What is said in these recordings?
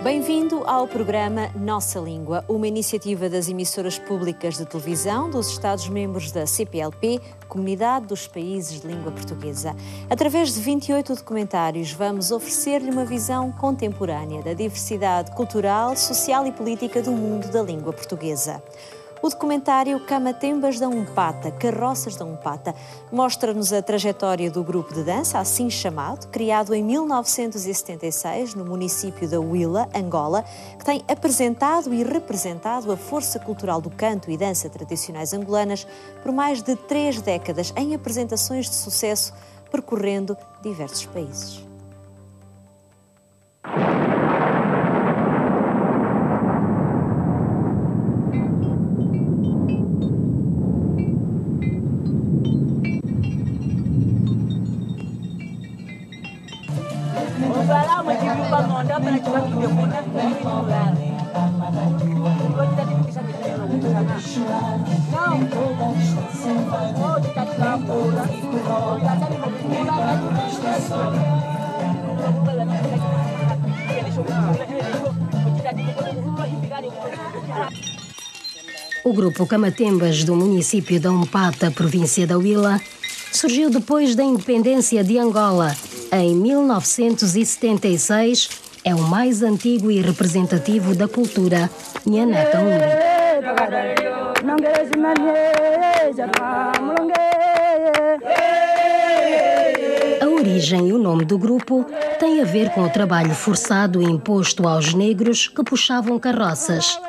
Bem-vindo ao programa Nossa Língua, uma iniciativa das emissoras públicas de televisão dos Estados-membros da CPLP, Comunidade dos Países de Língua Portuguesa. Através de 28 documentários, vamos oferecer-lhe uma visão contemporânea da diversidade cultural, social e política do mundo da língua portuguesa. O documentário Camatembas da Umpata, Carroças da Umpata, mostra-nos a trajetória do grupo de dança, assim chamado, criado em 1976 no município da Huila, Angola, que tem apresentado e representado a força cultural do canto e dança tradicionais angolanas por mais de 3 décadas em apresentações de sucesso, percorrendo diversos países. O grupo Camatembas do município da Umpata, província da Huila, surgiu depois da independência de Angola. Em 1976, é o mais antigo e representativo da cultura Nhaneca Umbi. A origem e o nome do grupo têm a ver com o trabalho forçado imposto aos negros que puxavam carroças.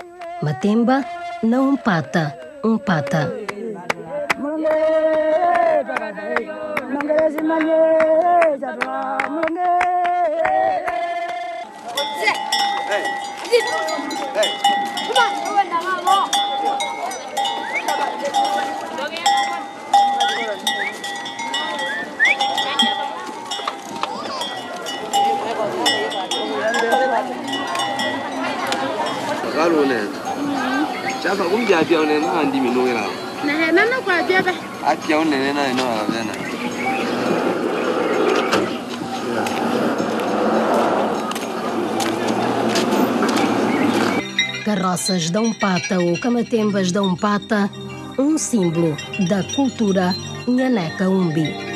Matemba, não Umpata, Umpata. Carroças da Umpata ou Camatembas da Umpata, um símbolo da cultura Nhaneca Umbi.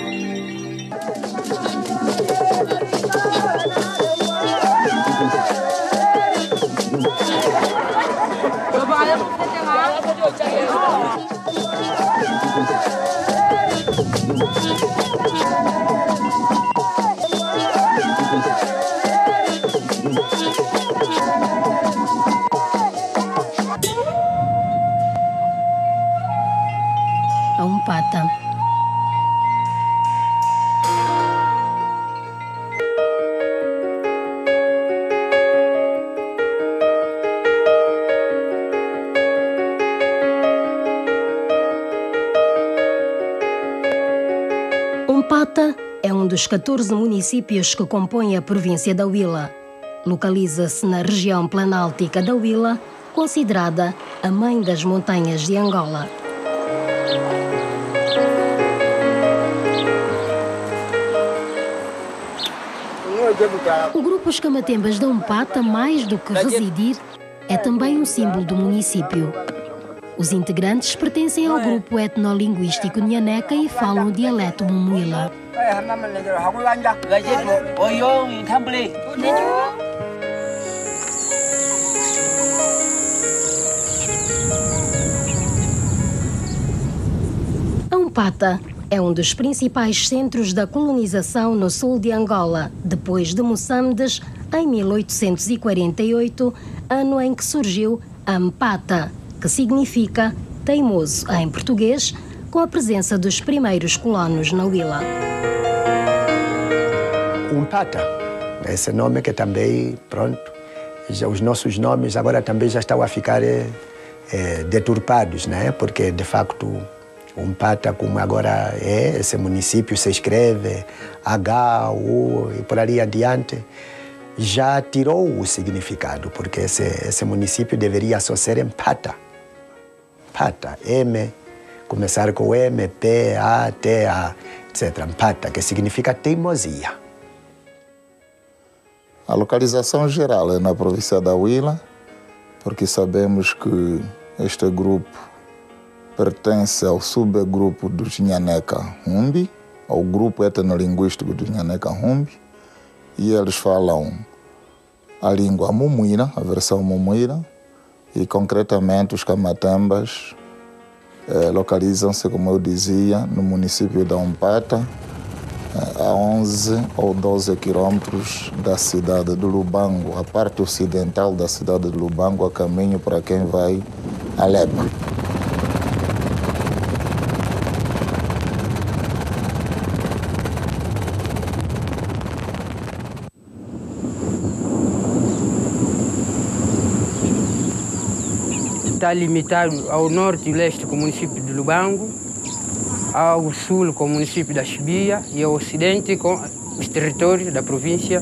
A Umpata. Umpata é um dos 14 municípios que compõem a província da Huila. Localiza-se na região planáltica da Huila, considerada a mãe das montanhas de Angola. O grupo Os Camatembas da Umpata, mais do que residir, é também um símbolo do município. Os integrantes pertencem ao grupo etnolinguístico Nhaneca e falam o dialeto Mumuila. A Umpata é um dos principais centros da colonização no sul de Angola, depois de Moçambique, em 1848, ano em que surgiu a Mpata, que significa teimoso em português, com a presença dos primeiros colonos na Huila. Umpata, esse nome que também, pronto, já os nossos nomes agora também já estão a ficar deturpados, né? Porque, de facto, Umpata, como agora é, esse município se escreve H, U e por ali adiante, já tirou o significado, porque esse município deveria só ser Empata. Pata, M, começar com M, P, A, T, A, etc. Empata, que significa teimosia. A localização geral é na província da Huila, porque sabemos que este grupo pertence ao subgrupo dos Nhaneca-Humbi, ao grupo etnolinguístico dos Nhaneca-Humbi, e eles falam a língua mumuira, a versão mumuira, e concretamente os camatembas localizam-se, como eu dizia, no município da Umpata, a 11 ou 12 quilômetros da cidade de Lubango, a parte ocidental da cidade de Lubango, a caminho para quem vai a Lepa. Está limitado ao norte e leste com o município de Lubango, ao sul com o município da Chibia e ao ocidente com os territórios da província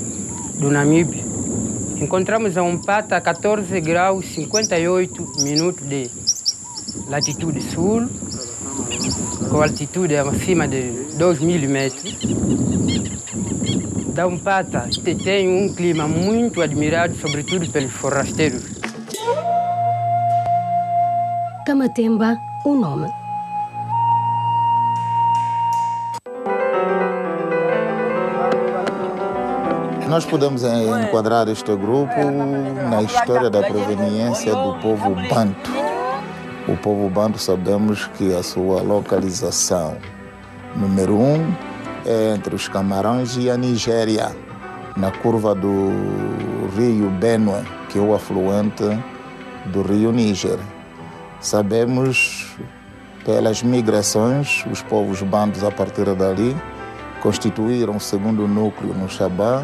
do Namibe. Encontramos a Umpata a 14 graus 58 minutos de latitude sul, com altitude acima de 2.000 metros. Da Umpata tem um clima muito admirado, sobretudo pelos forrasteiros. Camatemba, o nome. Nós podemos enquadrar este grupo na história da proveniência do povo Banto. O povo Banto, sabemos que a sua localização número 1 é entre os Camarões e a Nigéria, na curva do rio Benue, que é o afluente do rio Níger. Sabemos, pelas migrações, os povos Bantos, a partir dali, constituíram o segundo núcleo no Xabá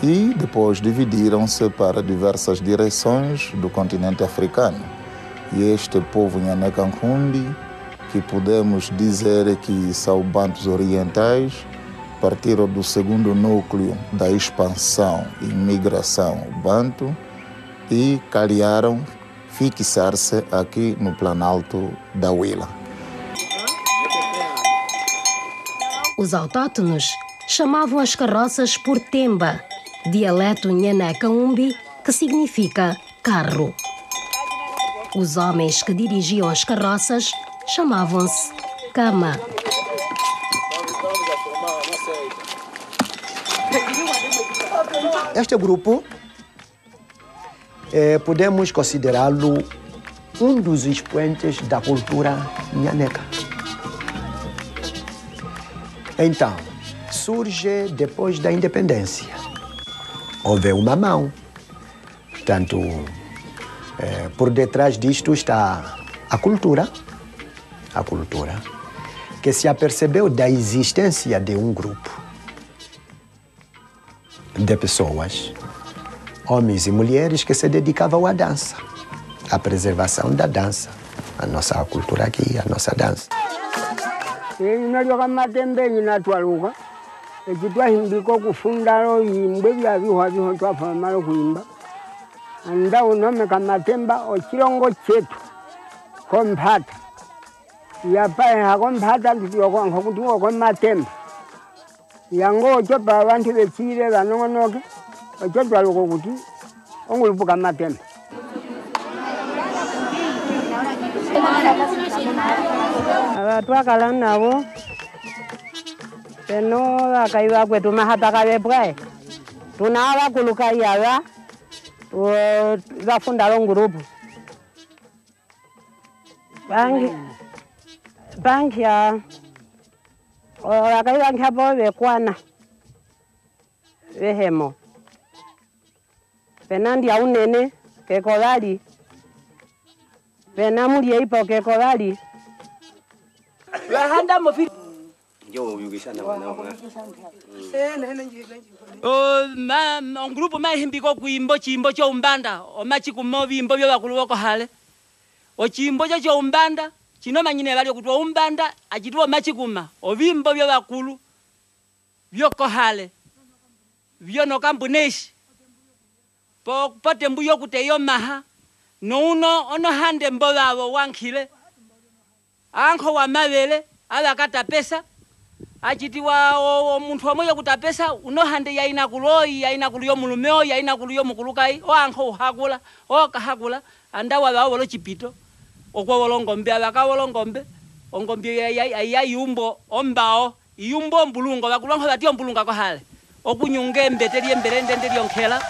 e depois dividiram-se para diversas direções do continente africano. E este povo Nhaneca-Humbi, que podemos dizer que são Bantos orientais, partiram do segundo núcleo da expansão e migração Banto e calharam fixar-se aqui no Planalto da Huila. Os autóctonos chamavam as carroças por temba, dialeto Nhaneca-Humbi, que significa carro. Os homens que dirigiam as carroças chamavam-se cama. Este grupo podemos considerá-lo um dos expoentes da cultura nhaneca. Então, surge depois da independência. Houve uma mão. Portanto, por detrás disto está a cultura, que se apercebeu da existência de um grupo de pessoas, homens e mulheres, que se dedicavam à dança, à preservação da dança, a nossa cultura aqui, a nossa dança. Anda unome Kamatemba ochilongo chetu kompata yapae hakompata ndikuyokonga kwa Matemba yango ochopa abantu bechire banongonoke ochotwa loko kuti ongulupuka Matemba. Abantu akala nabo teno akaiwa kwetu mahata bebwe tunaba kuluka yawa vafunda um grupo. Banki ya akaibanki hapo bekwana behemo penandi ya unene kekolali penamuli ipo kekolali lahanda mofi grupo mahimbiko kuimbo chimbo cho umbanda omachikumo bimbo byo bakulu boko hale o chimbo cho umbanda chino manyine bali kutwa umbanda achitwa machikuma obimbo byo bakulu byoko hale byo no kambuneshi pote mbuyo kuteyo maha no uno ono hande mbo babo wankhile anko wa mabele abakata pesa achitiwa omuntu omwe kutapesa unohande yaina kuloi yaina kuliyo mulumeo yaina kuliyo mukulukai oankho uhakula okahakula andawa bawolo chipito okwolo ngombe abakawolo ngombe ongombe ya yumbo ombao yumbo mbulungo bakulongo batyo mbulunga ko hale okunyunge mbeteli emberende ndilyonkela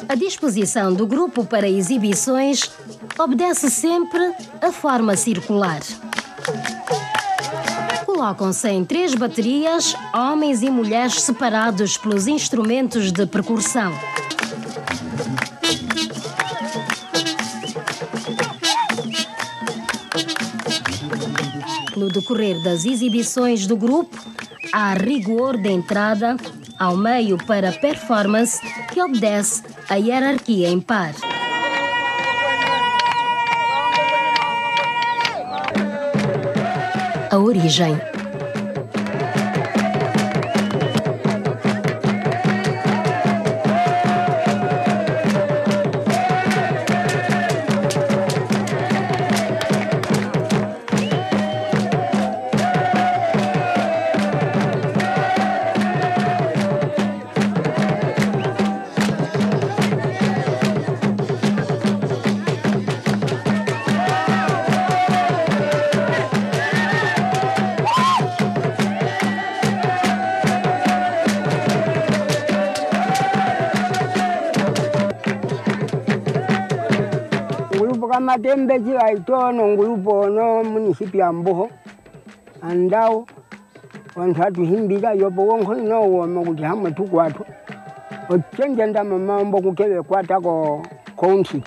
A disposição do grupo para exibições obedece sempre a forma circular. Colocam-se em 3 baterias, homens e mulheres separados pelos instrumentos de percussão. No decorrer das exibições do grupo, há rigor de entrada ao meio para performance que obedece à hierarquia em par. A origem. Matembe jiwa itono ngulupo no municipio amboho andao wantatu himbira yobo wonko no womo kuti hamwe tukwatu ochenjenda mamambo kukebe kwata ko county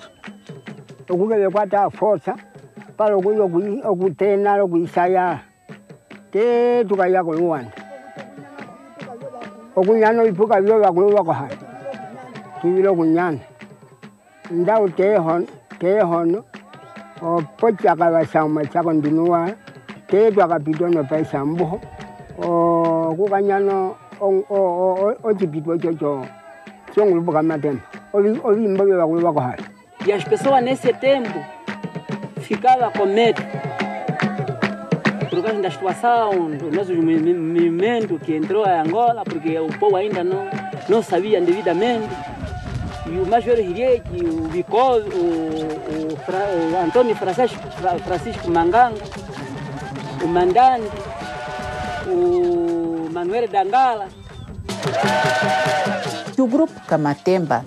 okukebe kwata forza palo kuyo okutena lokuisaya te tukaya ko Luanda okunyano ipuka byo bakulo ko ha tibilo kunyana ndao tehono o pochaka basama chako ndinua te twakapitono paisa mboho o kukanyano o chipito chocho chongulupo kamatemba oli mbobe bakulo bako hali. E as pessoas nesse tempo ficavam com medo por causa da situação do nosso movimento que entrou em Angola, porque o povo ainda não sabia devidamente. E o Major Hirieki, o Bicol, o Antônio Francisco Manganga, o Mandante, o Manuel Dangala. O grupo Kamatemba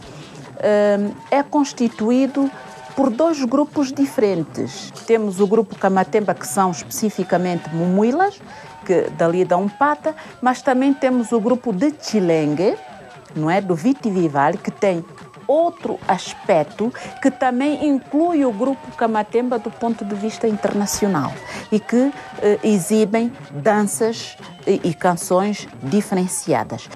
é constituído por 2 grupos diferentes. Temos o grupo Kamatemba, que são especificamente Mumuilas, que dali da Umpata, mas também temos o grupo de Chilengue, não é, do Vitivival, que tem outro aspecto que também inclui o grupo Kamatemba do ponto de vista internacional e que exibem danças e canções diferenciadas.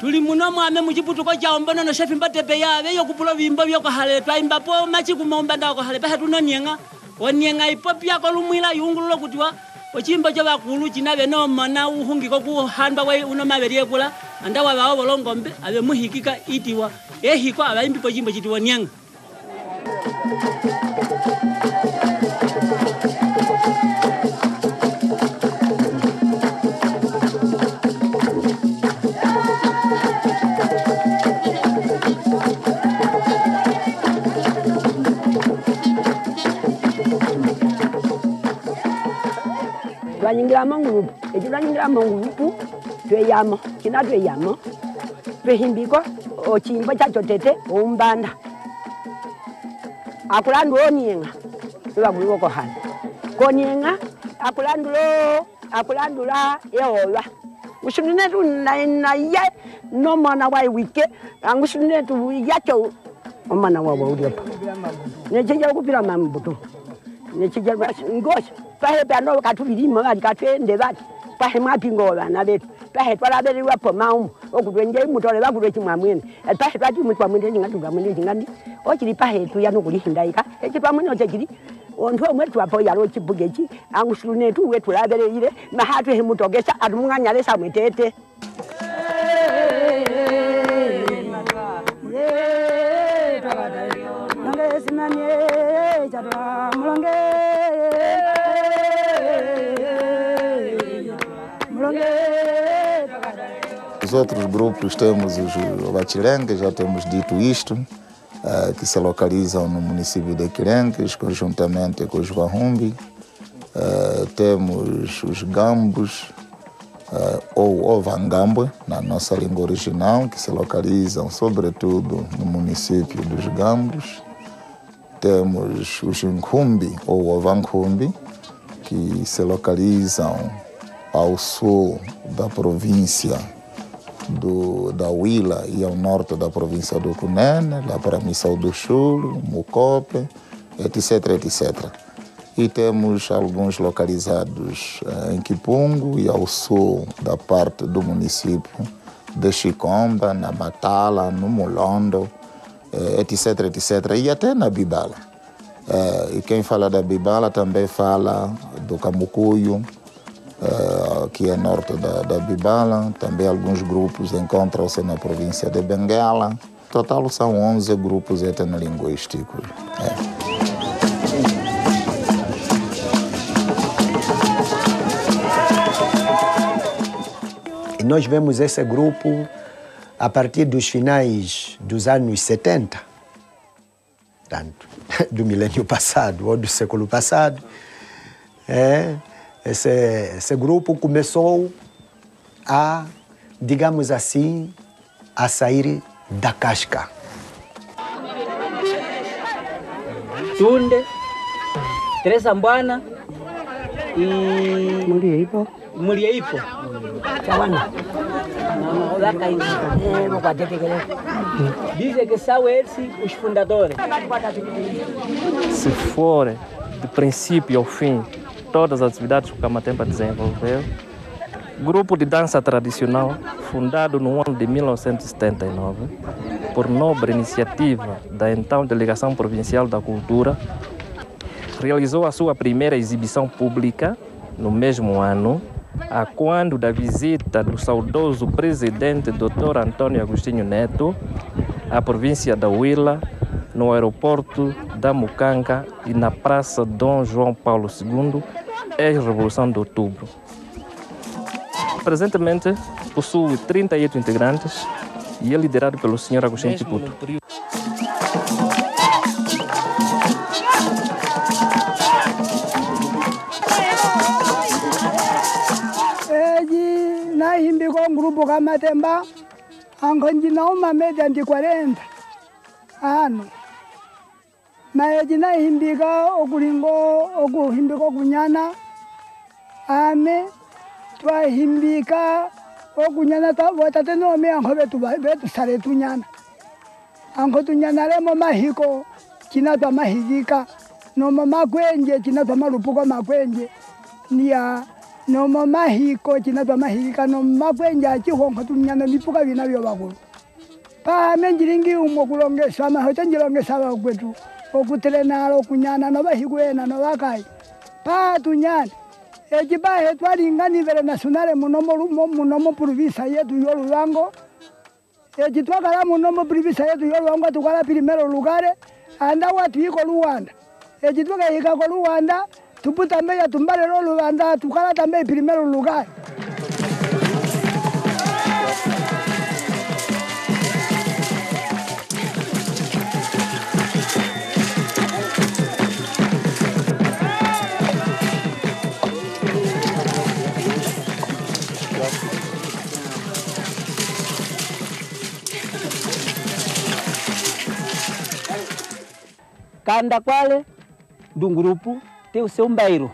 Tuli muno mwame muchiputuko cha ombono no shefi mbatepe yabe yokupula bimbo byoko hale twaimba po machi kumomba ndako hale pa tunonyenga onyenga ipopya ko lumwila yungululo kutiwa ochimbo cho bakulu chinabe no mana uhungiko kuhamba we unomaberie kula andawa bawo bolongombe abe muhikika itiwa ehiko abaimbi po chimbo chitiwa nyanga. Twanyingira mangulupu ekitwanyingira mangulupu tweyama kina tweyama twehimbiko ochimbo chacho tete umbanda akulandu onyenga tubaguloko hana Koninga, akulandula eola. Usunetu na ya no mana wa wike, angusunetu yacho omana wa uliapa. Necheja kupira mambuto. Necheja ngosh, pahe pano katubiri mama katende bati. Pahe mapingo na betu. Pahe twala beri wapo maum, okutwenje mutole bakutwe chimwamwene. Pahe twati mutwa mwene ngatu mwene ngandi. Ochiri pahe tu yano kulihindaika. Echitwa mwene ochiri ontho mwetu apo yalo chibugechi angusunetu wetu labere ile mahatu hemutogesa adumunganya sa mwetete. Os outros grupos temos os Bachilengues, já temos dito isto, que se localizam no município de Quirengues, conjuntamente com os Wahumbi. Temos os Gambos, ou Ovangambwe, na nossa língua original, que se localizam sobretudo no município dos Gambos. Temos os Nkhumbi, ou Ovankhumbi, que se localizam ao sul da província da Huila e ao norte da província do Cunene, lá para Missão do Chulo, Mucope, etc, etc. E temos alguns localizados em Kipungo e ao sul da parte do município de Chicomba, na Matala, no Mulondo, etc, etc. E até na Bibala. E quem fala da Bibala também fala do Camucuyo, que é norte da Bibala. Também alguns grupos encontram-se na província de Benguela. Total são 11 grupos etnolinguísticos. E nós vemos esse grupo a partir dos finais dos anos 70, tanto do milênio passado ou do século passado. Esse grupo começou a, digamos assim, a sair da casca. Tunde, Teresa Mbwana e Murieipo. Chawana. Dizem que são esses os fundadores. Se for de princípio ao fim, todas as atividades que o Kamatemba desenvolveu, grupo de dança tradicional, fundado no ano de 1979, por nobre iniciativa da então Delegação Provincial da Cultura, realizou a sua primeira exibição pública no mesmo ano, a quando da visita do saudoso presidente Dr. Antônio Agostinho Neto à província da Huila, no aeroporto da Mucanga e na Praça Dom João Paulo II, ex-Revolução de Outubro. Presentemente, possui 38 integrantes e é liderado pelo Sr. Agostinho Tiputo. Com grupo Kamatemba, anconjina uma média de 40 anos. Mas na himbika okuhimbika okunyana ame twahimbika okunyana watate no me ango betu sare tunyana ango tunyana lemo mahiko china twa mahigika no mama kwenje china twa malupuko makwenje niya no mama hiko china twa mahigika no makwenje achihongo tunyana mipuka bina byo bakulu pa menjiringi umo kulongesa mahote njilongesa bakwetu okutelenalo okunyana no bahigwena no bakai pa tunyana ejibahe twalinganivele nasionale munomo provinsa yetu yolubango ejitwakala munomo provinsa yetu yolubango tukala primero lugare anda watu iko Luanda ejitwaka ko Luanda tuputa meya tumbale lo Luanda tukala tambe primero lugare. Cada qual do grupo tem o seu mbeiro.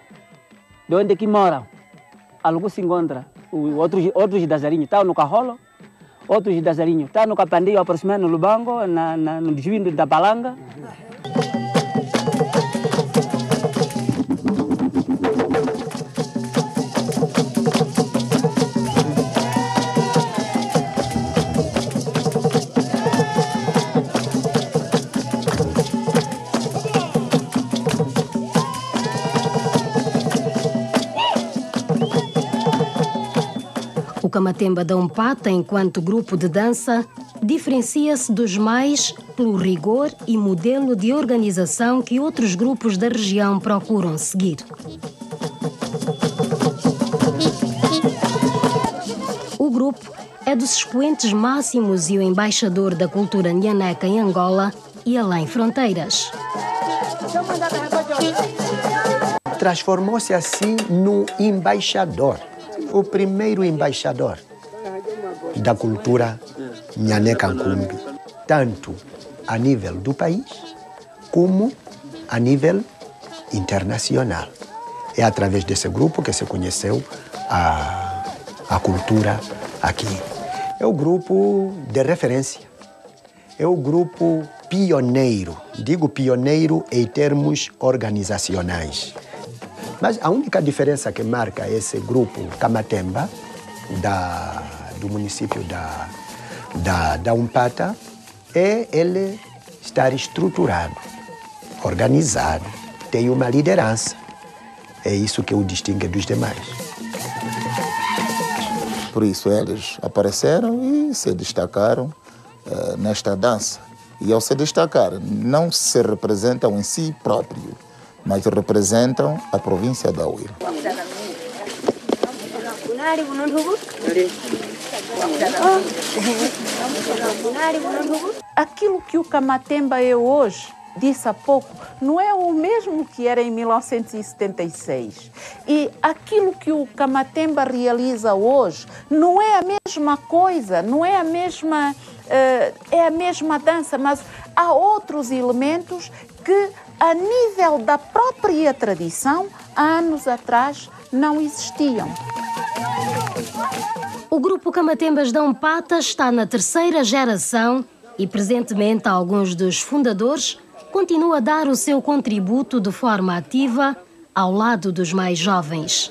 de onde que moram. Alguns se encontram, outros dançarinos estão no Carrolo, outros dançarinos estão no Capandio, aproximando no Lubango, no desvio da Palanga. O Kamatemba da Umpata, enquanto grupo de dança, diferencia-se dos mais pelo rigor e modelo de organização que outros grupos da região procuram seguir. O grupo é dos expoentes máximos e o embaixador da cultura nhaneca em Angola e além fronteiras. Transformou-se assim no embaixador. O primeiro embaixador da cultura nhaneca-Nkumbi, tanto a nível do país como a nível internacional. É através desse grupo que se conheceu a cultura aqui. É o grupo de referência, é o grupo pioneiro, digo pioneiro em termos organizacionais. Mas a única diferença que marca esse grupo Kamatemba, do município da Umpata, é ele estar estruturado, organizado, tem uma liderança. É isso que o distingue dos demais. Por isso eles apareceram e se destacaram nesta dança. E ao se destacar, não se representam em si próprio, mas representam a província da Huila. Aquilo que o Kamatemba é hoje, disse há pouco, não é o mesmo que era em 1976. E aquilo que o Kamatemba realiza hoje não é a mesma coisa, não é a mesma, é a mesma dança, mas há outros elementos que, a nível da própria tradição, há anos atrás não existiam. O grupo Kamatembas da Umpata está na terceira geração e, presentemente, alguns dos fundadores continuam a dar o seu contributo de forma ativa ao lado dos mais jovens.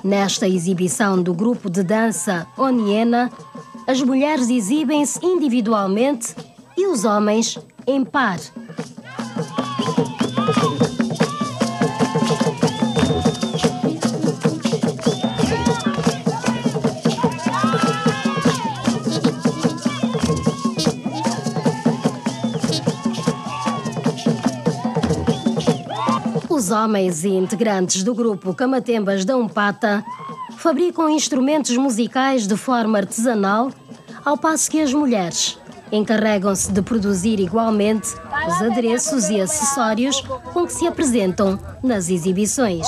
Nesta exibição do grupo de dança Oniena, as mulheres exibem-se individualmente e os homens em par. Os homens e integrantes do grupo Kamatembas da Umpata fabricam instrumentos musicais de forma artesanal, ao passo que as mulheres encarregam-se de produzir igualmente os adereços e acessórios com que se apresentam nas exibições.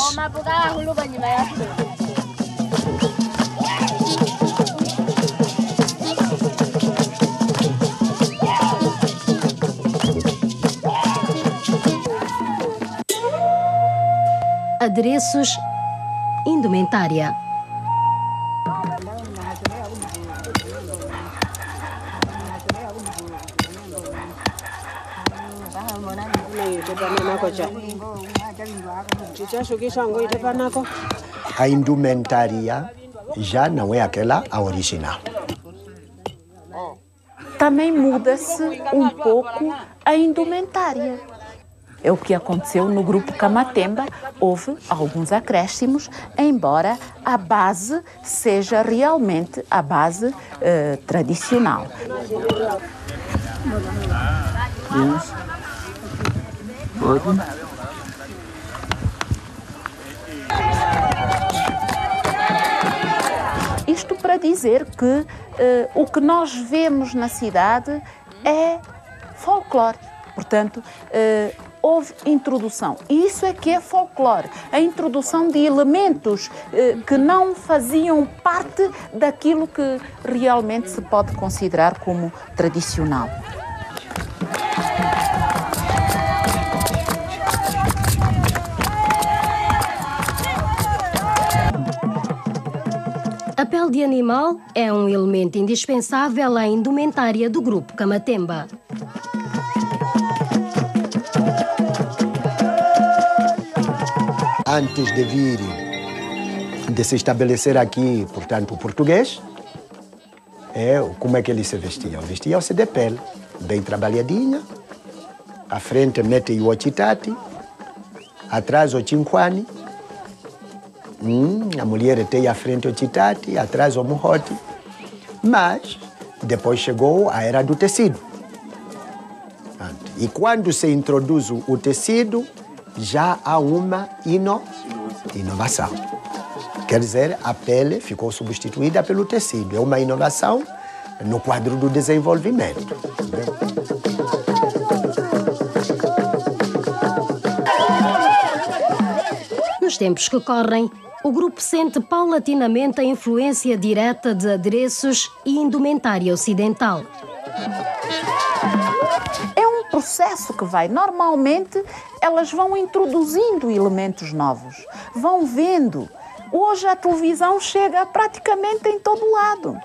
Adereços, indumentária. A indumentária já não é aquela a original. Também muda-se um pouco a indumentária. É o que aconteceu no grupo Kamatemba. Houve alguns acréscimos, embora a base seja realmente a base tradicional. Isto para dizer que o que nós vemos na cidade é folclore. Portanto, houve introdução. E isso é que é folclore. A introdução de elementos que não faziam parte daquilo que realmente se pode considerar como tradicional. pele de animal é um elemento indispensável à indumentária do grupo Kamatemba. Antes de vir, de se estabelecer aqui, portanto, o português, como é que eles se vestiam? Vestiam-se de pele, bem trabalhadinha, à frente mete o ochitati, atrás o chinquani, a mulher tem à frente o chitati, atrás o muhote, mas depois chegou a era do tecido. E quando se introduz o tecido, já há uma inovação. Quer dizer, a pele ficou substituída pelo tecido. É uma inovação no quadro do desenvolvimento. Nos tempos que correm, o grupo sente paulatinamente a influência direta de adereços e indumentária ocidental. É um processo que vai, normalmente, elas vão introduzindo elementos novos, vão vendo. Hoje a televisão chega praticamente em todo lado.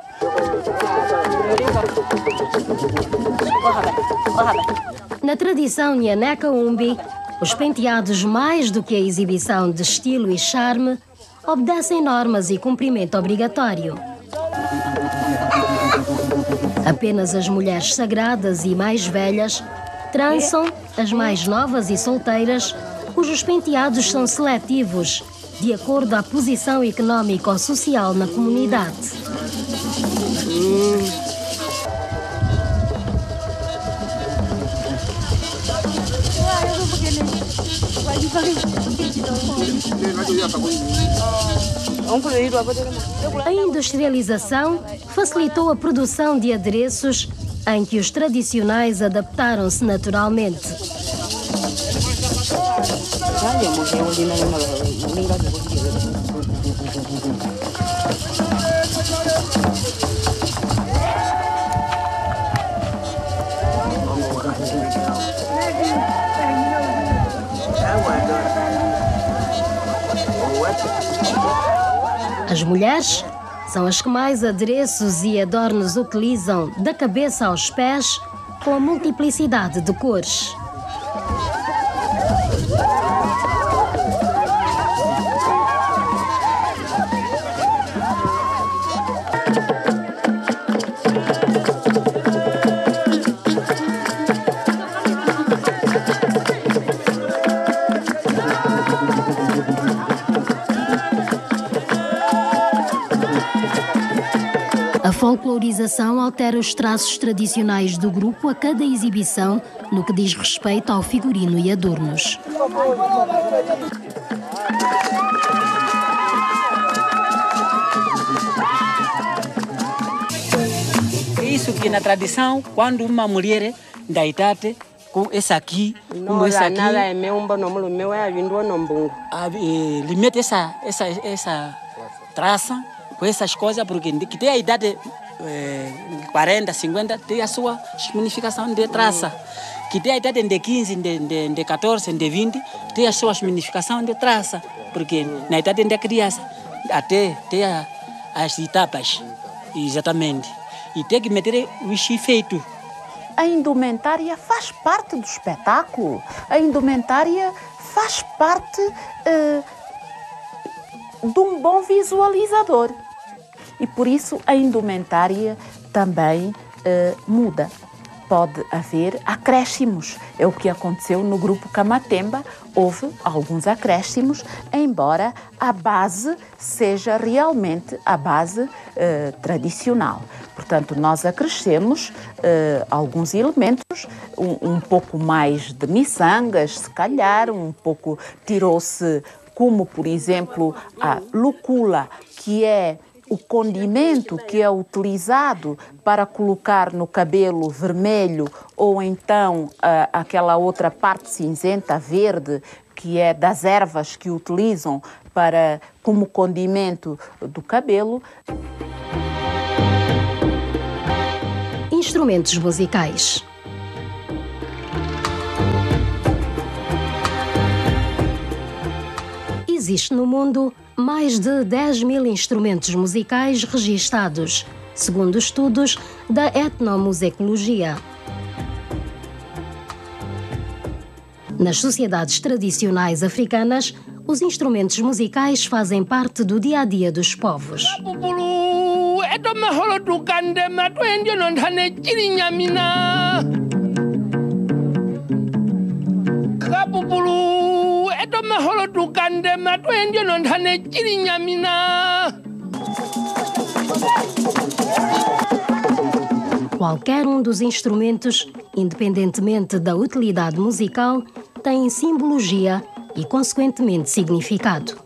Na tradição Nhaneca Umbi, os penteados, mais do que a exibição de estilo e charme, obedecem normas e cumprimento obrigatório. Apenas as mulheres sagradas e mais velhas trançam as mais novas e solteiras, cujos penteados são seletivos, de acordo à posição económica ou social na comunidade. A industrialização facilitou a produção de adereços em que os tradicionais adaptaram-se naturalmente. As mulheres são as que mais adereços e adornos utilizam, da cabeça aos pés, com a multiplicidade de cores. A folclorização altera os traços tradicionais do grupo a cada exibição, no que diz respeito ao figurino e adornos. É isso que na tradição, quando uma mulher da idade com essa aqui, como essa aqui, ele mete essa traça com essas coisas, porque que tem a idade 40, 50, tem a sua significação de traça. Que tem a idade de 15, de 14, de 20, tem a sua significação de traça. Porque na idade da criança, até tem as etapas, exatamente. E tem que meter o efeito. A indumentária faz parte do espetáculo. A indumentária faz parte de um bom visualizador. E por isso a indumentária também muda. Pode haver acréscimos. É o que aconteceu no grupo Kamatemba. Houve alguns acréscimos, embora a base seja realmente a base tradicional. Portanto, nós acrescemos alguns elementos, um pouco mais de miçangas, se calhar, um pouco tirou-se, como por exemplo a lúcula, que é o condimento que é utilizado para colocar no cabelo vermelho, ou então aquela outra parte cinzenta, verde, que é das ervas que utilizam como condimento do cabelo. Instrumentos musicais. Existe no mundo mais de 10.000 instrumentos musicais registados, segundo estudos da etnomusicologia. Nas sociedades tradicionais africanas, os instrumentos musicais fazem parte do dia-a-dia dos povos. Qualquer um dos instrumentos, independentemente da utilidade musical, tem simbologia e, consequentemente, significado.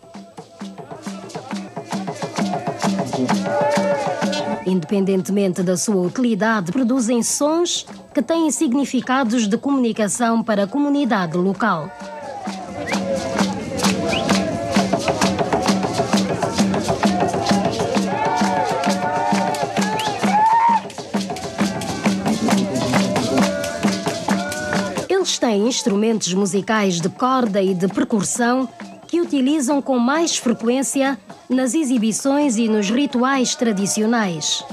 Independentemente da sua utilidade, produzem sons que têm significados de comunicação para a comunidade local. Eles têm instrumentos musicais de corda e de percussão que utilizam com mais frequência nas exibições e nos rituais tradicionais.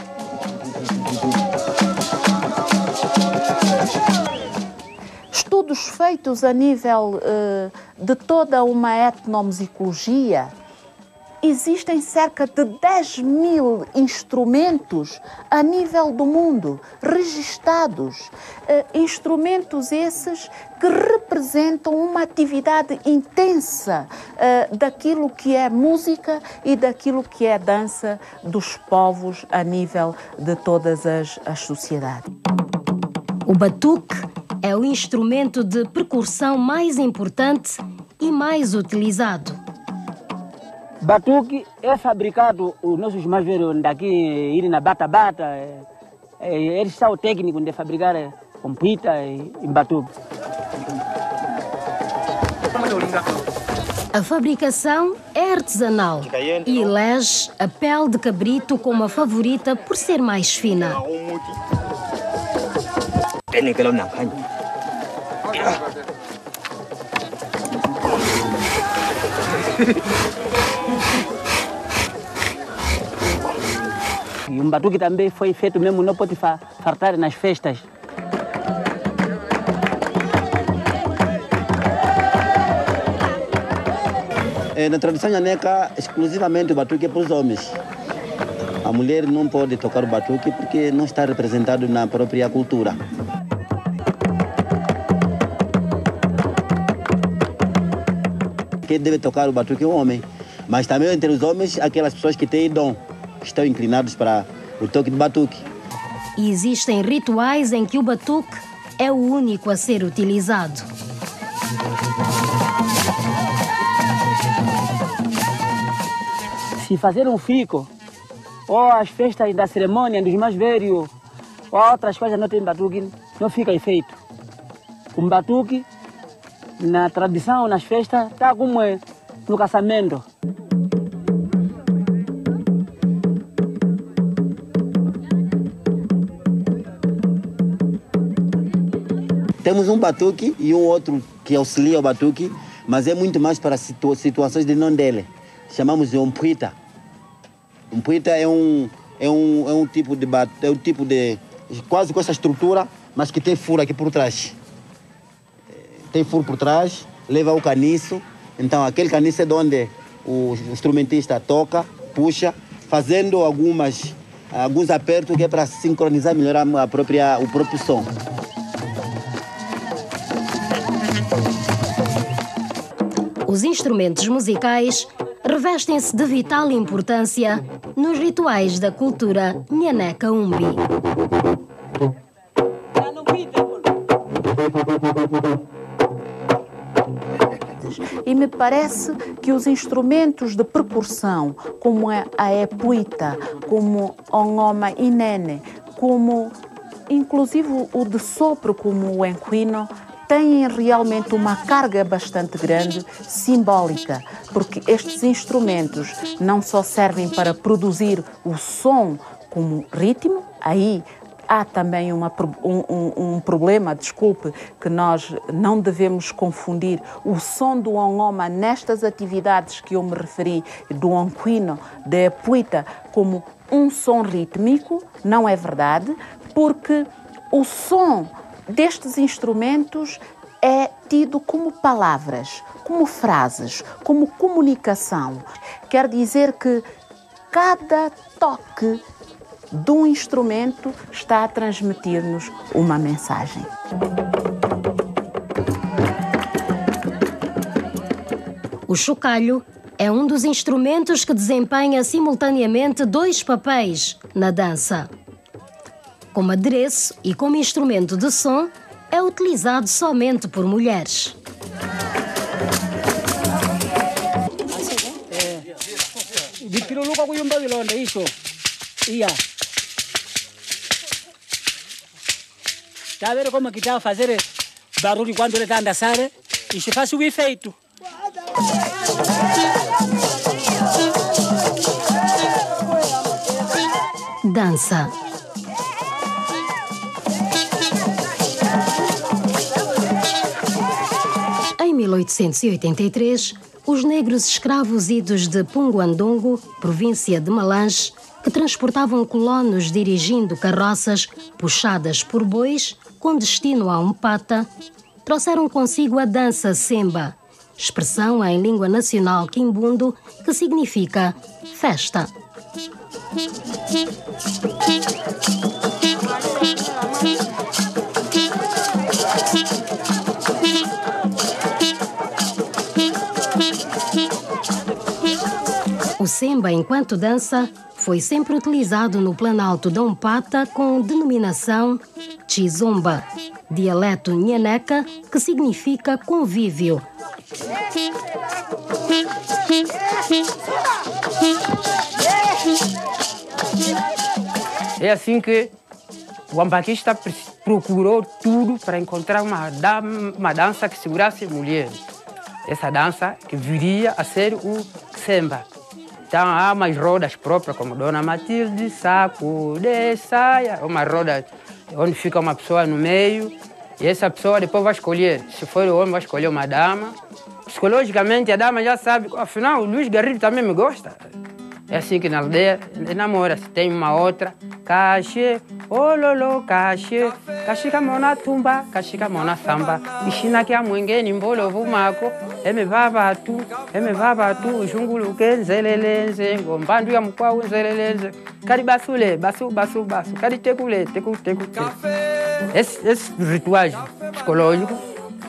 Estudos feitos a nível de toda uma etnomusicologia, existem cerca de 10.000 instrumentos a nível do mundo, registados. Instrumentos esses que representam uma atividade intensa daquilo que é música e daquilo que é dança dos povos a nível de todas as sociedades. O batuque é o instrumento de percussão mais importante e mais utilizado. Batuque é fabricado, os nossos mais velhos daqui irem na bata-bata, eles são técnicos de fabricar compita e batuque. A fabricação é artesanal e elege a pele de cabrito como a favorita por ser mais fina. E um batuque também foi feito mesmo, não pode fartar nas festas. Na tradição nhaneca, exclusivamente o batuque é para os homens. A mulher não pode tocar o batuque porque não está representado na própria cultura. Quem deve tocar o batuque é o homem. Mas também entre os homens, aquelas pessoas que têm dom, que estão inclinados para o toque de batuque. E existem rituais em que o batuque é o único a ser utilizado. Se fazer um fico, ou as festas da cerimônia dos mais velhos, ou outras coisas não tem batuque, não fica efeito. Um batuque, na tradição, nas festas, está como é no casamento. Temos um batuque e um outro que auxilia o batuque, mas é muito mais para situações de não dele. Chamamos de umpuita. Umpuita é um tipo de batuque, é um tipo de quase com essa estrutura, mas que tem furo aqui por trás. Tem furo por trás, leva o caniço. Então aquele caniço é de onde o instrumentista toca, puxa, fazendo alguns apertos que é para sincronizar melhor o próprio som. Os instrumentos musicais revestem-se de vital importância nos rituais da cultura Nhaneca Umbi. E me parece que os instrumentos de percussão, como a epuita, como o ngoma inene, como inclusive o de sopro, como o enquino, têm realmente uma carga bastante grande, simbólica, porque estes instrumentos não só servem para produzir o som como ritmo, aí Há também um problema, desculpe, que nós não devemos confundir o som do ongoma nestas atividades que eu me referi, do onquino, da puita, como um som rítmico. Não é verdade, porque o som destes instrumentos é tido como palavras, como frases, como comunicação. Quer dizer que cada toque de um instrumento está a transmitir-nos uma mensagem. O chocalho é um dos instrumentos que desempenha simultaneamente 2 papéis na dança. Como adereço e como instrumento de som, é utilizado somente por mulheres. Está vendo como que está a fazer barulho quando ele está a dançar? Isso faz o efeito. Dança. Em 1883, os negros escravos idos de Punguandongo, província de Malange, que transportavam colonos dirigindo carroças puxadas por bois com destino a Umpata, trouxeram consigo a dança semba, expressão em língua nacional quimbundo que significa festa. O semba, enquanto dança, foi sempre utilizado no Planalto da Umpata com denominação Chizomba, dialeto nhaneca que significa convívio. É assim que o ambaquista procurou tudo para encontrar uma dança que segurasse mulheres. Essa dança que viria a ser o semba. Então há umas rodas próprias, como Dona Matilde, saco de saia, uma roda onde fica uma pessoa no meio, e essa pessoa depois vai escolher. Se for o homem, vai escolher uma dama. Psicologicamente, a dama já sabe, afinal, o Luiz Garrido também me gosta. É assim que na aldeia namora-se. Tem uma outra. Caxê, ololo, caxê, caxica mona tumba, caxica mona samba. Ishina que a mwengeni mbolo vumako, eme vavatu, jungulu que nzelelenze, ngombandu ya mkwau nzelelenze. Kari basule, basu, kari tekule, teku. Esse ritual psicológico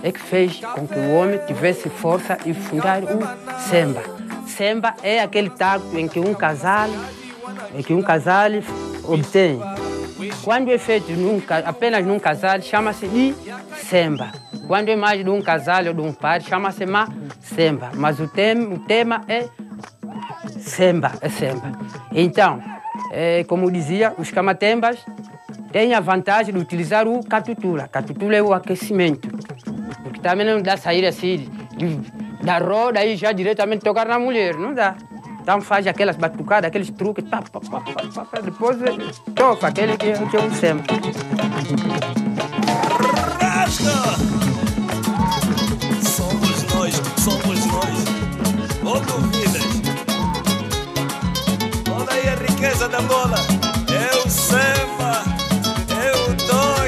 é que fez com que o homem tivesse força e fundar o semba. Semba é aquele tacto em que um casal obtém. Quando é feito apenas num casal, chama-se de semba. Quando é mais de um casal ou de um par, chama-se semba. Mas o tema é semba. Então, como dizia, os camatembas têm a vantagem de utilizar o catutura. Catutura é o aquecimento. Porque também não dá sair assim da roda e já diretamente tocar na mulher, não dá. Então faz aquelas batucadas, aqueles truques, depois toca aquele que é o semba. Rasga! Somos nós. Ou duvidas? Olha aí a riqueza da bola. É o semba, é o dog.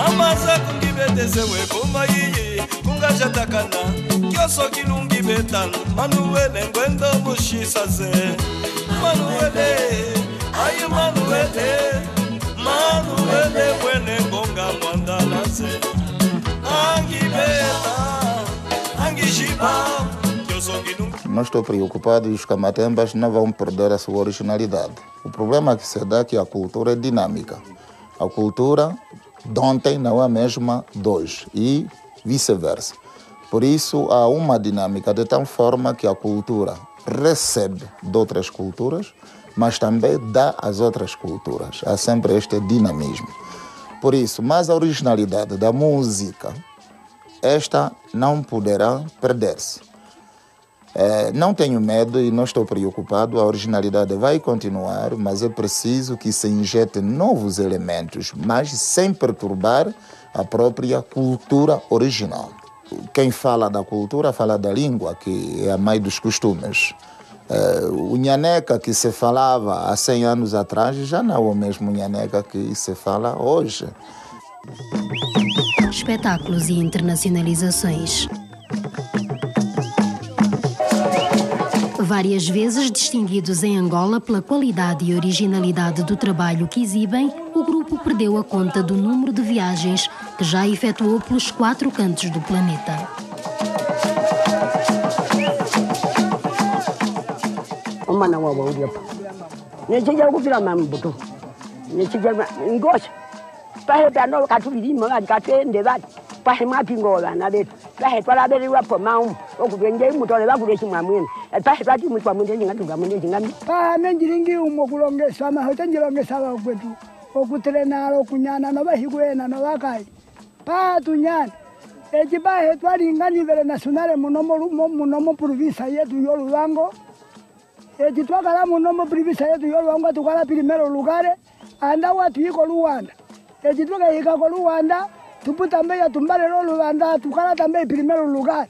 Amaza kungibetezewe kumayiyi kungajatakana kyoso kilungi betano Manuele ngwendo mushisaze Manuele ayi Manuele wene ngonga mwandalaze angibeta angishiba kyoso kilungi. Não estou preocupado e os camatembas não vão perder a sua originalidade. O problema que se dá é que a cultura é dinâmica. A cultura de ontem não é a mesma de hoje e vice-versa. Por isso, há uma dinâmica de tal forma que a cultura recebe de outras culturas, mas também dá às outras culturas. Há sempre este dinamismo. Por isso, mas a originalidade da música esta não poderá perder-se. Não tenho medo e não estou preocupado, a originalidade vai continuar, mas é preciso que se injetem novos elementos, mas sem perturbar a própria cultura original. Quem fala da cultura fala da língua, que é a mãe dos costumes. O nhaneca que se falava há 100 anos atrás já não é o mesmo nhaneca que se fala hoje. Espetáculos e internacionalizações. Várias vezes distinguidos em Angola pela qualidade e originalidade do trabalho que exibem, o grupo perdeu a conta do número de viagens que já efetuou pelos 4 cantos do planeta. Tupu também a tumbare no Luanda, tu cara também em primeiro lugar.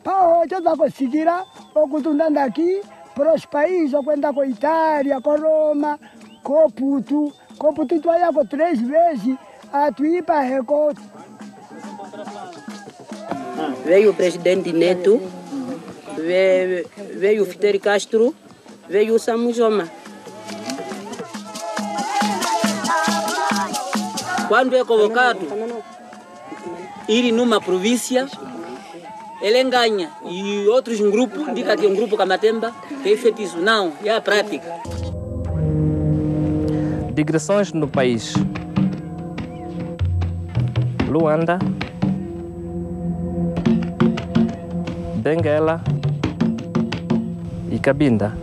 Para hoje eu estou conseguindo, o que tu andando aqui, para os países, eu cuento com Itália, com Roma, com Puto tu aí com 3 vezes, a tu ir para Record. Veio o presidente Neto, veio o Fidel Castro, veio o Samu Joma. Quando é convocado ir numa província, ele ganha. E outros grupos, diga que é um grupo Kamatemba, que é feito isso. Não, é a prática. Digressões no país. Luanda, Benguela e Cabinda.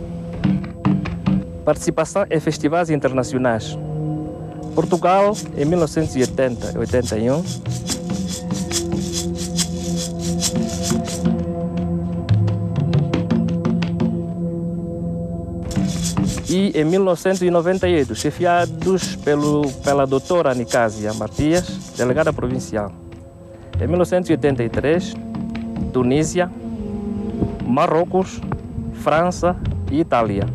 Participação em festivais internacionais. Portugal, em 1980 e 81. E em 1998, chefiados pela doutora Nicásia Matias, delegada provincial. Em 1983, Tunísia, Marrocos, França e Itália.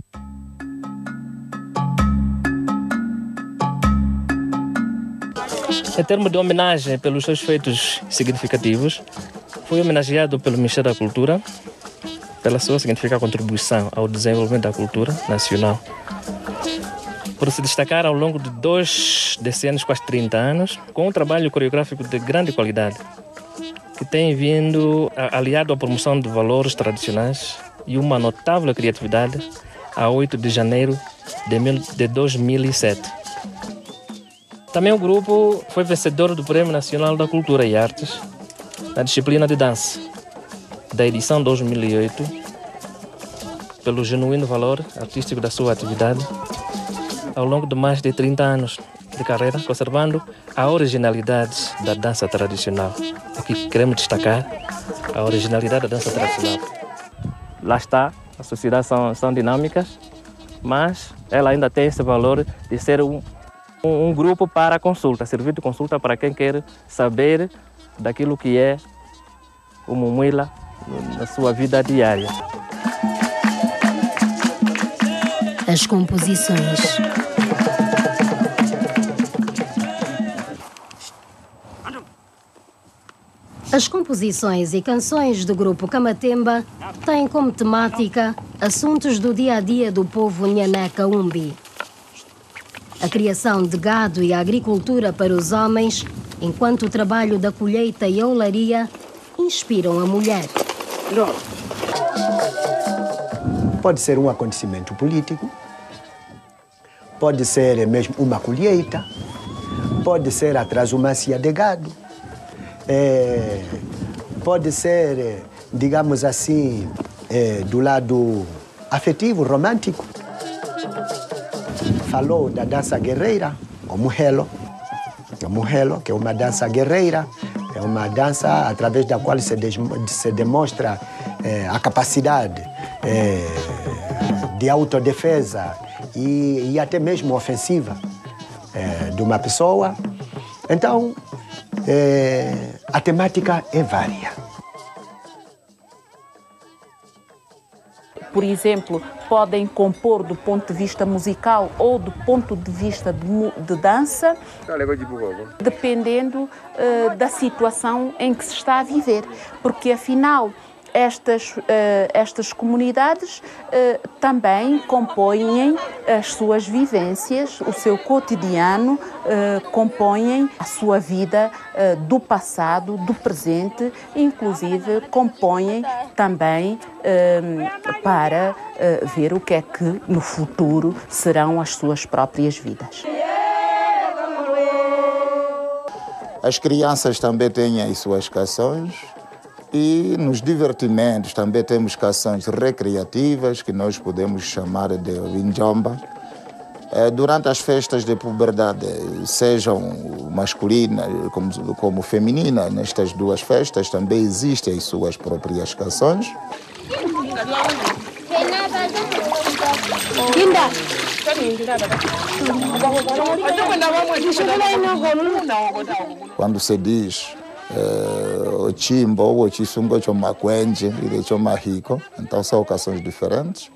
Em termos de homenagem pelos seus feitos significativos, foi homenageado pelo Ministério da Cultura pela sua significativa contribuição ao desenvolvimento da cultura nacional. Por se destacar ao longo de 2 decênios, quase 30 anos, com um trabalho coreográfico de grande qualidade, que tem vindo aliado à promoção de valores tradicionais e uma notável criatividade a 8 de janeiro de 2007. Também o grupo foi vencedor do Prêmio Nacional da Cultura e Artes na disciplina de dança da edição 2008 pelo genuíno valor artístico da sua atividade ao longo de mais de 30 anos de carreira, conservando a originalidade da dança tradicional. Aqui queremos destacar a originalidade da dança tradicional. Lá está, as sociedades são dinâmicas, mas ela ainda tem esse valor de ser um grupo para consulta, servir de consulta para quem quer saber daquilo que é o Mumuila na sua vida diária. As composições. As composições e canções do grupo Kamatemba têm como temática assuntos do dia-a-dia do povo Nhaneca Umbi. A criação de gado e a agricultura para os homens, enquanto o trabalho da colheita e a olaria inspiram a mulher. Pode ser um acontecimento político, pode ser mesmo uma colheita, pode ser a transumância de gado, pode ser, digamos assim, do lado afetivo, romântico. Falou da dança guerreira, o Muhelo, que é uma dança guerreira, É uma dança através da qual se demonstra a capacidade de autodefesa e até mesmo ofensiva de uma pessoa. Então, a temática é vária. Por exemplo, podem compor do ponto de vista musical ou do ponto de vista de dança, dependendo da situação em que se está a viver. Porque, afinal, estas comunidades também compõem as suas vivências, o seu cotidiano, compõem a sua vida do passado, do presente, inclusive compõem também para ver o que é que no futuro serão as suas próprias vidas. As crianças também têm as suas canções. E nos divertimentos também temos canções recreativas, que nós podemos chamar de Winjomba. Durante as festas de puberdade, sejam masculinas como femininas, nestas duas festas também existem as suas próprias canções. Quando se diz o chimbo ou o chisungo choma quenje e choma rico, então são canções diferentes.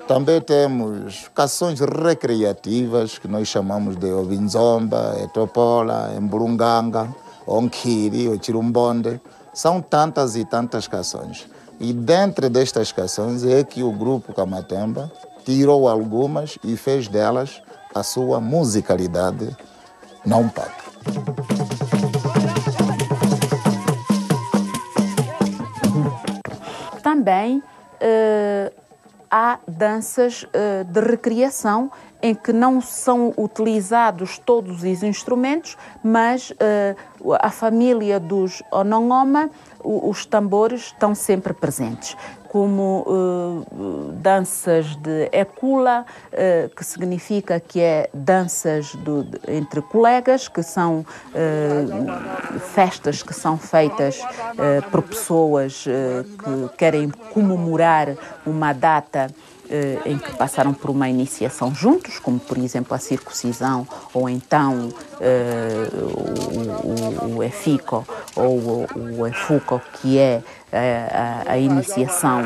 Também temos canções recreativas que nós chamamos de Ovinzomba, Etopola, Emburunganga, Onkiri, o Chirumbonde. São tantas e tantas canções. E dentro destas canções é que o grupo Kamatemba tirou algumas e fez delas a sua musicalidade não pata. Também há danças de recriação em que não são utilizados todos os instrumentos, mas a família dos Onongoma, os tambores estão sempre presentes, como danças de Ekula, que significa que é danças entre colegas, que são festas que são feitas por pessoas que querem comemorar uma data em que passaram por uma iniciação juntos, como por exemplo a circuncisão, ou então o Efico ou o Efuco, que é a iniciação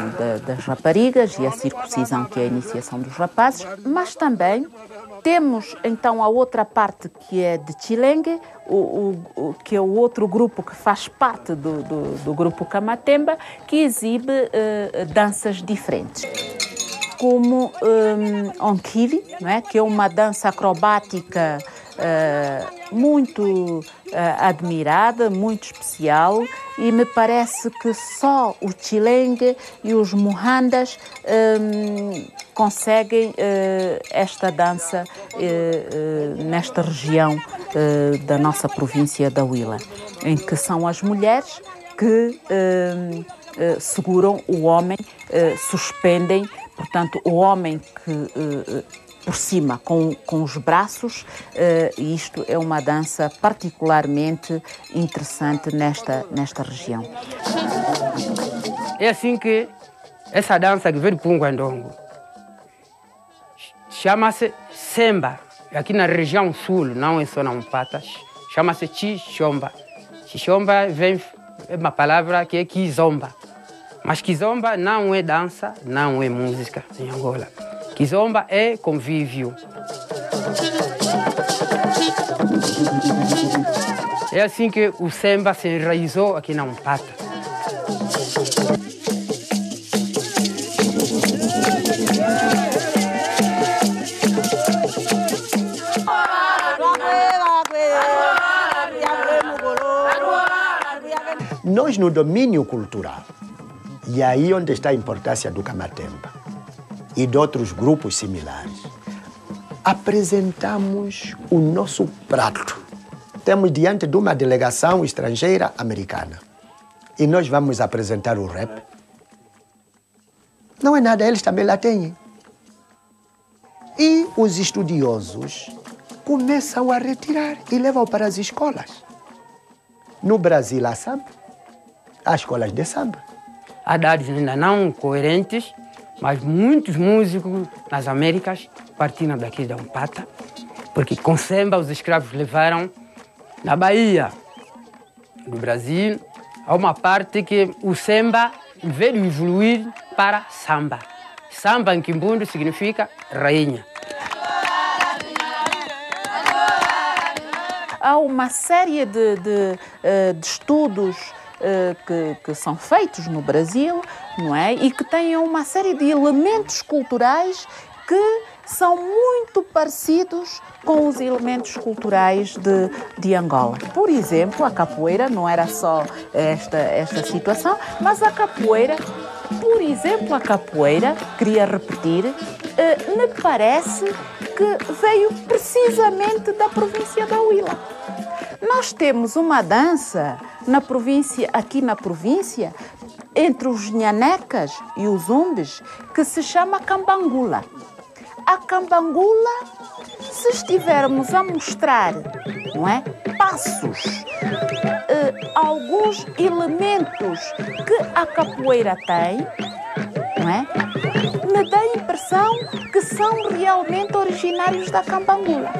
das raparigas, e a circuncisão, que é a iniciação dos rapazes. Mas também temos então a outra parte, que é de Chilengue, que é o outro grupo que faz parte do grupo Kamatemba, que exibe danças diferentes, como Onkiri, não é? Que é uma dança acrobática muito admirada, muito especial, e me parece que só o Chilengue e os Muhandas conseguem esta dança nesta região da nossa província da Huila, em que são as mulheres que seguram o homem, suspendem, portanto, o homem que por cima, com os braços, e isto é uma dança particularmente interessante nesta região. É assim que essa dança que veio do Punguandongo chama-se Semba. Aqui na região sul, não é só na Umpatas, chama-se Chixomba. Chixomba vem uma palavra que é Kizomba. Mas Kizomba não é dança, não é música em Angola. Kizomba é convívio. É assim que o Semba se enraizou aqui na Umpata. Nós, no domínio cultural, e aí onde está a importância do Kamatemba e de outros grupos similares, apresentamos o nosso prato. Temos diante de uma delegação estrangeira americana e nós vamos apresentar o rap. Não é nada, eles também lá têm. E os estudiosos começam a retirar e levam para as escolas. No Brasil há samba, há escolas de samba. Há dados ainda não coerentes, mas muitos músicos nas Américas partiram daqui da Umpata, porque com samba os escravos levaram na Bahia do Brasil a uma parte que o samba veio evoluir para samba. Samba em Quimbundo significa rainha. Há uma série de estudos que são feitos no Brasil, não é? E que têm uma série de elementos culturais que são muito parecidos com os elementos culturais de Angola. Por exemplo, a capoeira não era só esta situação, mas a capoeira, por exemplo, a capoeira, queria repetir, me parece que veio precisamente da província da Huila. Nós temos uma dança aqui na província, entre os nhanecas e os umbes, que se chama cambangula. A cambangula, se estivermos a mostrar, não é, passos, alguns elementos que a capoeira tem, não é, me dá a impressão que são realmente originários da cambangula.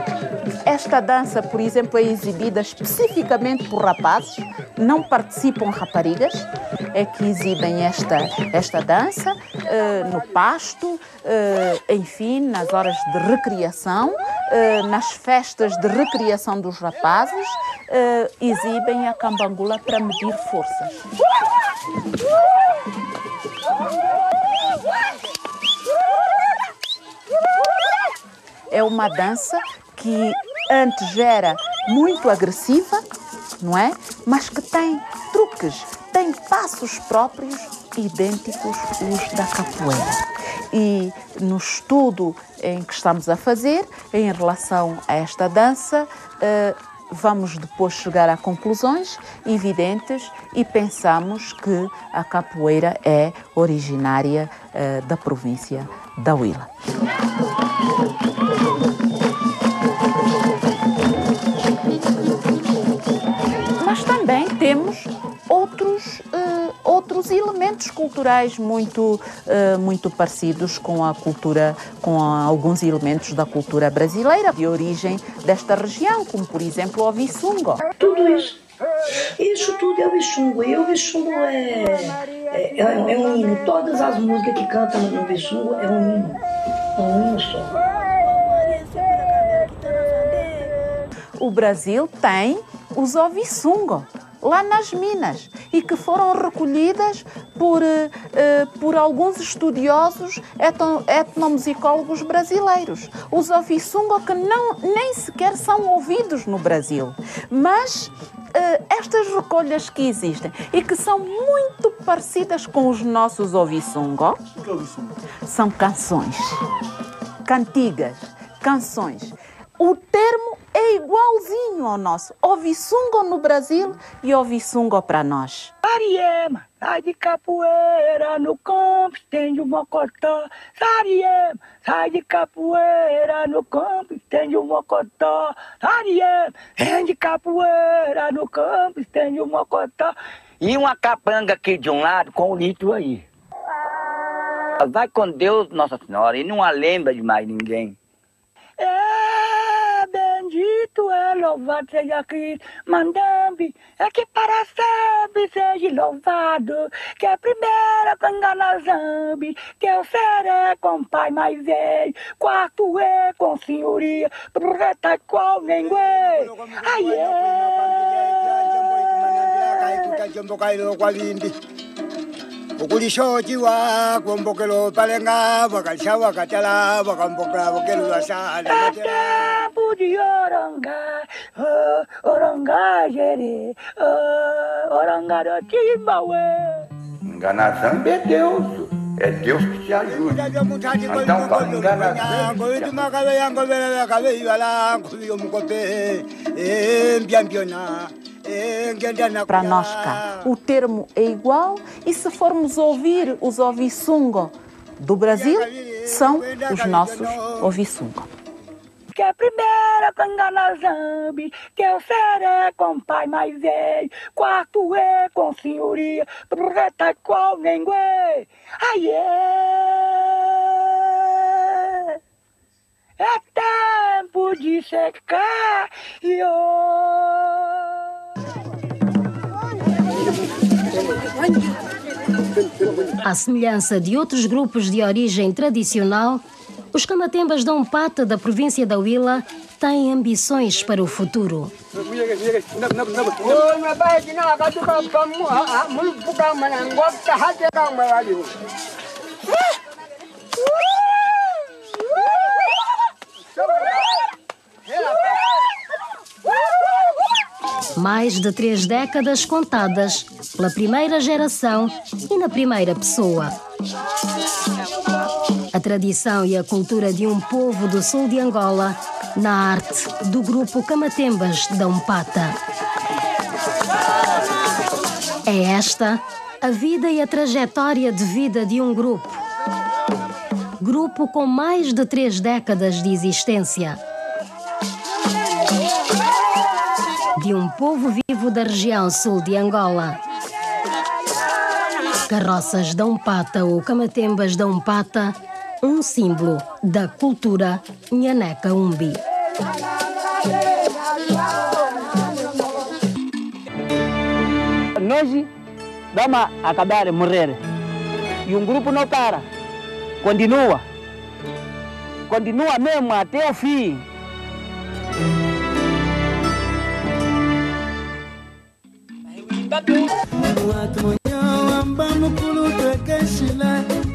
Esta dança, por exemplo, é exibida especificamente por rapazes, não participam raparigas, é que exibem esta dança no pasto, enfim, nas horas de recriação, nas festas de recriação dos rapazes, exibem a cambangula para medir forças. É uma dança que antes era muito agressiva, não é? Mas que tem truques, tem passos próprios idênticos os da capoeira. E no estudo em que estamos a fazer, em relação a esta dança, vamos depois chegar a conclusões evidentes e pensamos que a capoeira é originária da província da Huila. Mas também temos outros elementos culturais muito parecidos com a cultura, com alguns elementos da cultura brasileira de origem desta região, como por exemplo o Visungo. Tudo isso tudo é o Visungo. E o Visungo é um hino. Todas as músicas que cantam no Visungo é um hino só. O Brasil tem os ovisungo lá nas Minas e que foram recolhidas por alguns estudiosos etnomusicólogos brasileiros. Os ovisungo que nem sequer são ouvidos no Brasil. Mas estas recolhas que existem e que são muito parecidas com os nossos ovisungo são canções, cantigas, canções. O termo é igualzinho ao nosso. Ovisungo no Brasil e ovisungo para nós. Sariema, sai de capoeira no campo, estende o mocotó. Sariema, sai de capoeira no campo, estende o mocotó. Sariema, sai de capoeira no campo, estende o mocotó. E uma capanga aqui de um lado com o litro aí. Vai com Deus, Nossa Senhora, e não a lembra de mais ninguém. Bendito é, louvado seja Cristo, mandambi, é que para sempre seja louvado, que é a primeira canga na zambi, que é o seré com pai mais velho, quarto é com senhoria, preta com nengue, aie. Ukulishoji wa kumbokelo palenga wakalisha wakatala wakamboka wakelu asala tempo de oranga oranga jere oranga do Timbawe. Enganação é Deus que te ajuda. Então para enganação para nós cá, o termo é igual e se formos ouvir os ovisungo do Brasil, são os nossos ovisungo. que é primeira cangana zambi, terceira é com pai mais velho, quarto é com senhoria, preta com nengue. Aie! É tempo de secar, À semelhança de outros grupos de origem tradicional, os Kamatembas da Umpata da província da Huila têm ambições para o futuro. Mais de 3 décadas contadas pela primeira geração e na primeira pessoa. A tradição e a cultura de um povo do sul de Angola na arte do grupo Kamatembas da Umpata. É esta a vida e a trajetória de vida de um grupo. Grupo com mais de 3 décadas de existência. De um povo vivo da região sul de Angola. Carroças da Umpata ou Kamatembas da Umpata, um símbolo da cultura Nhaneca Umbi. Nós vamos acabar de morrer. E um grupo não para. Continua. Continua mesmo até o fim.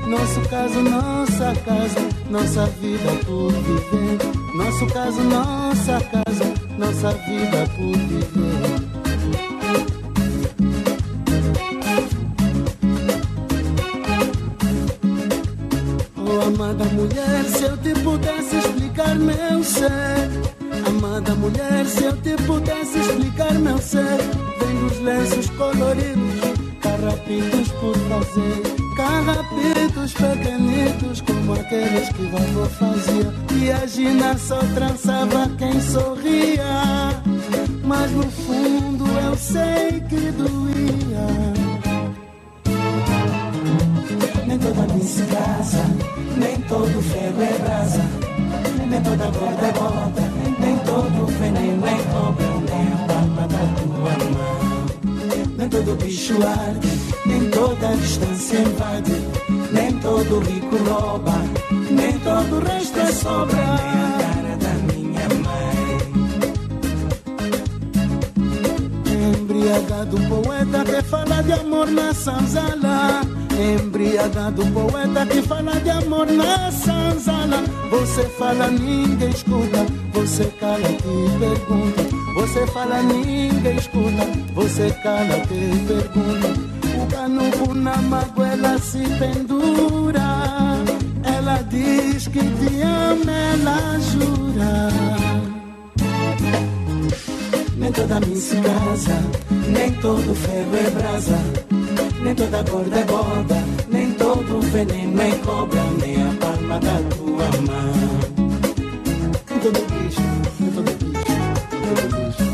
Nosso caso, nossa casa, nossa vida por viver. Nosso caso, nossa casa, nossa vida por viver. Oh, amada mulher, se eu te pudesse explicar meu ser. Amada mulher, se eu te pudesse explicar meu ser. Vem dos lenços coloridos, carrapitos por fazer. Carrapitos pequenitos como aqueles que vovô fazia. E a Gina só trançava quem sorria, mas no fundo eu sei que doía. Nem toda se casa, nem todo ferro é brasa, nem toda corda é bota, nem todo veneno é cobra, nem a palma da tua mão. Nem todo bicho arde, nem toda distância invade, nem todo rico rouba, nem todo resto é sobra. Nem a cara da minha mãe. Embriagado poeta que fala de amor na sanzala. Embriagado poeta que fala de amor na sanzala. Você fala, ninguém escuta, você cala que pergunta. Você fala, ninguém escuta, você cala que pergunta. O canuco na magoela se pendura. Ela diz que te ama, ela jura. Nem toda se casa, nem todo ferro é brasa, nem toda corda é borda, nem todo veneno é cobra, nem a palma da tua mão. Nem todo bicho, nem todo bicho, nem todo bicho.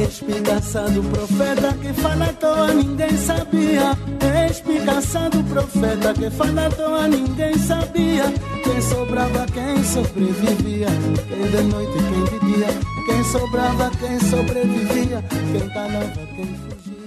Espicaça do profeta que fala à toa, ninguém sabia. Espicaça do profeta que fala à toa, ninguém sabia. Quem sobrava, quem sobrevivia. Quem de noite, quem de dia. Quem sobrava, quem sobrevivia. Quem calava, quem fugia.